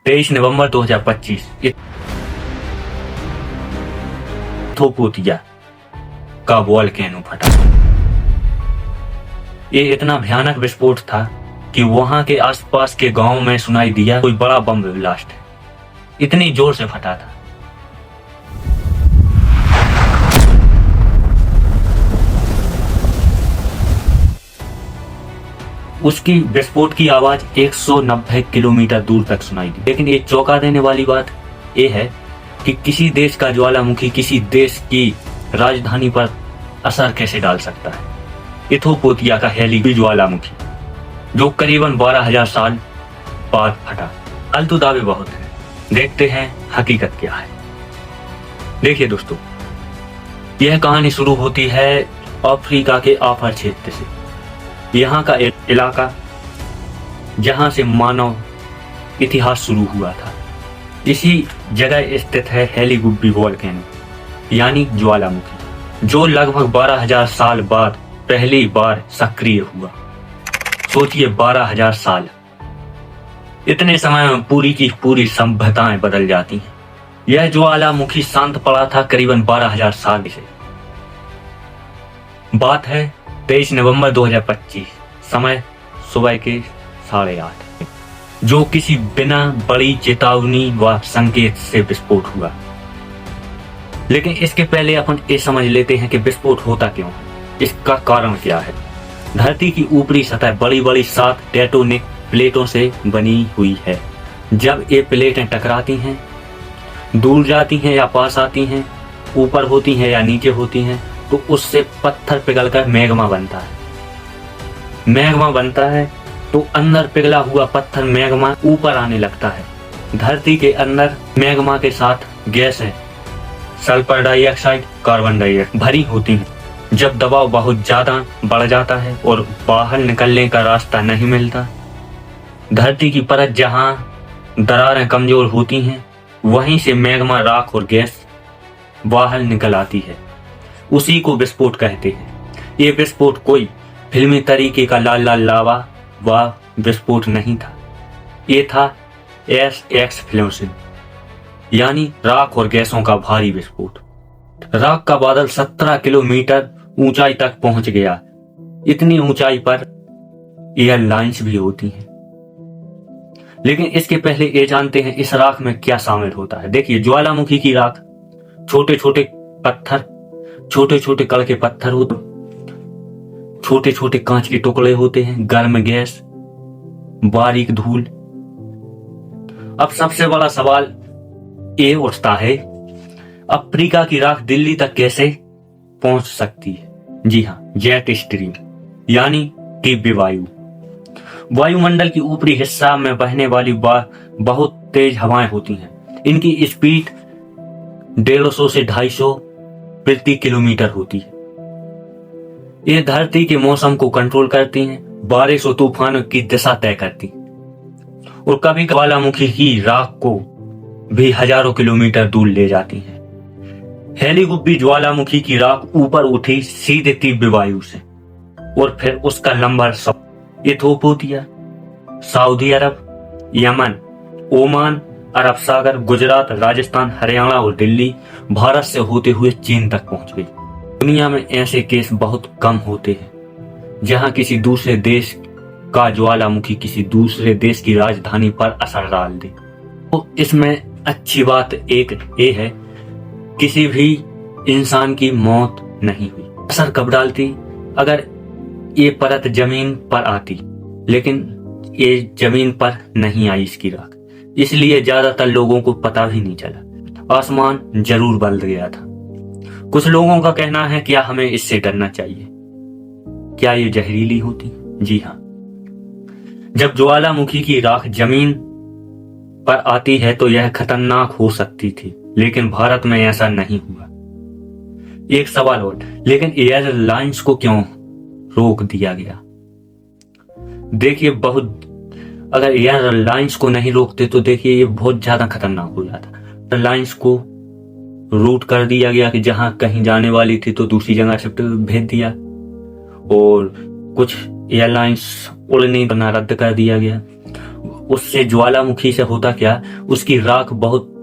23 नवंबर 2025 Ethiopia का volcano फटा। ये इतना भयानक विस्फोट था कि वहां के आसपास के गांव में सुनाई दिया कोई बड़ा बम ब्लास्ट है, इतनी जोर से फटा था। उसकी विस्फोट की आवाज 190 किलोमीटर दूर तक सुनाई दी। लेकिन एक चौंका देने वाली बात यह है कि किसी देश का ज्वालामुखी किसी देश की राजधानी पर असर कैसे डाल सकता है। इथोपिया का हेलिबी ज्वालामुखी जो करीबन 12,000 साल बाद फटा। फालतू दावे बहुत हैं, देखते हैं हकीकत क्या है। देखिए दोस्तों, यह कहानी शुरू होती है अफ्रीका के आफर क्षेत्र से। यहाँ का इलाका जहाँ से मानव इतिहास शुरू हुआ था। इसी जगह स्थित है हेलिगुब्बी वोल्केनो यानी ज्वालामुखी, जो लगभग 12,000 साल बाद पहली बार सक्रिय हुआ। सोचिए 12,000 साल, इतने समय में पूरी की पूरी सभ्यताएं बदल जाती हैं। यह ज्वालामुखी शांत पड़ा था करीबन 12,000 साल से। बात है 23 नवंबर 2025, समय सुबह के 8:30, जो किसी बिना बड़ी चेतावनी व संकेत से विस्फोट हुआ। लेकिन इसके पहले अपन ये समझ लेते हैं कि विस्फोट होता क्यों, इसका कारण क्या है। धरती की ऊपरी सतह बड़ी बड़ी 7 टेक्टोनिक प्लेटों से बनी हुई है। जब ये प्लेटें टकराती हैं, दूर जाती हैं या पास आती हैं, ऊपर होती हैं या नीचे होती हैं, तो उससे पत्थर पिघलकर मैग्मा बनता है। मैग्मा बनता है तो अंदर पिघला हुआ पत्थर मैग्मा ऊपर आने लगता है। धरती के अंदर मैग्मा के साथ गैस है, सल्फर डाइऑक्साइड, कार्बन डाइऑक्साइड भरी होती हैं। जब दबाव बहुत ज्यादा बढ़ जाता है और बाहर निकलने का रास्ता नहीं मिलता, धरती की परत जहां दरारें कमजोर होती हैं, वहीं से मैग्मा, राख और गैस बाहर निकल आती है। उसी को विस्फोट कहते हैं। ये विस्फोट कोई फिल्मी तरीके का लाल लाल लावा व विस्फोट नहीं था। ये था एक्सप्लोजन यानी राख और गैसों का भारी विस्फोट। राख का बादल 17 किलोमीटर ऊंचाई तक पहुंच गया। इतनी ऊंचाई पर एयरलाइंस भी होती हैं। लेकिन इसके पहले ये जानते हैं इस राख में क्या शामिल होता है। देखिए, ज्वालामुखी की राख छोटे छोटे पत्थर, छोटे छोटे कण के पत्थर होते, छोटे छोटे कांच के टुकड़े होते हैं, गर्म गैस, बारीक धूल। अब सबसे बड़ा सवाल ये उठता है, अफ्रीका की राख दिल्ली तक कैसे पहुंच सकती है। जी हाँ, जेट स्ट्रीम यानी तीव्र वायु। वायुमंडल की ऊपरी हिस्सा में बहने वाली बहुत तेज हवाएं होती हैं। इनकी स्पीड 150 से 250 प्रति किलोमीटर होती है। ये धरती के मौसम को कंट्रोल करती हैं, बारिश और तूफानों की दिशा तय करती हैं और कभी ज्वालामुखी की राख को भी हजारों किलोमीटर दूर ले जाती हैं। हेलिगुब्बी ज्वालामुखी की राख ऊपर उठी सीधे तीव्र वायु से और फिर उसका लंबा इथोपिया, सऊदी अरब, यमन, ओमान, अरब सागर, गुजरात, राजस्थान, हरियाणा और दिल्ली, भारत से होते हुए चीन तक पहुंच गई। दुनिया में ऐसे केस बहुत कम होते हैं जहां किसी दूसरे देश का ज्वालामुखी किसी दूसरे देश की राजधानी पर असर डाल दे। तो इसमें अच्छी बात एक ये है, किसी भी इंसान की मौत नहीं हुई। असर कब डालती, अगर ये परत जमीन पर आती, लेकिन ये जमीन पर नहीं आई इसकी राख, इसलिए ज्यादातर लोगों को पता भी नहीं चला। आसमान जरूर बदल गया था। कुछ लोगों का कहना है क्या हमें इससे डरना चाहिए, क्या ये जहरीली होती। जी हाँ, जब ज्वालामुखी की राख जमीन पर आती है तो यह खतरनाक हो सकती थी, लेकिन भारत में ऐसा नहीं हुआ। एक सवाल और, लेकिन एयरलाइंस को क्यों रोक दिया गया। देखिए, अगर एयरलाइंस को नहीं रोकते तो देखिए ये बहुत ज्यादा खतरनाक हो जाता। एयरलाइंस को रूट कर दिया गया कि जहां कहीं जाने वाली थी तो दूसरी जगह शिफ्ट भेज दिया, और कुछ एयरलाइंस उड़ने करना रद्द कर दिया गया। उससे ज्वालामुखी से होता क्या, उसकी राख बहुत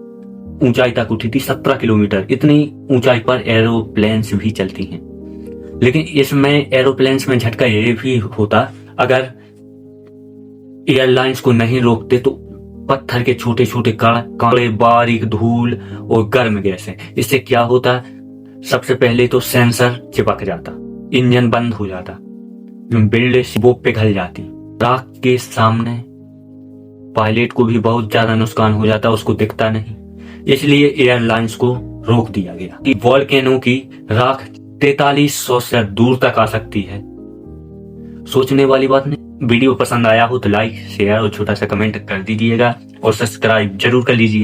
ऊंचाई तक उठी थी, 17 किलोमीटर। इतनी ऊंचाई पर एरोप्लेन्स भी चलती हैं। लेकिन इसमें एरोप्लेन्स में झटका ये भी होता, अगर एयरलाइंस को नहीं रोकते तो पत्थर के छोटे छोटे कांटे, बारीक धूल और गर्म गैस है, इससे क्या होता, सबसे पहले तो सेंसर चिपक जाता, इंजन बंद हो जाता, बिल्डिंग वो पिघल जाती। राख के सामने पायलट को भी बहुत ज्यादा नुकसान हो जाता, उसको दिखता नहीं। इसलिए एयरलाइंस को रोक दिया गया कि वोल्केनो की राख 4300 से दूर तक आ सकती है। सोचने वाली बात नहीं। वीडियो पसंद आया हो तो लाइक, शेयर और छोटा सा कमेंट कर दीजिएगा और सब्सक्राइब जरूर कर लीजिए।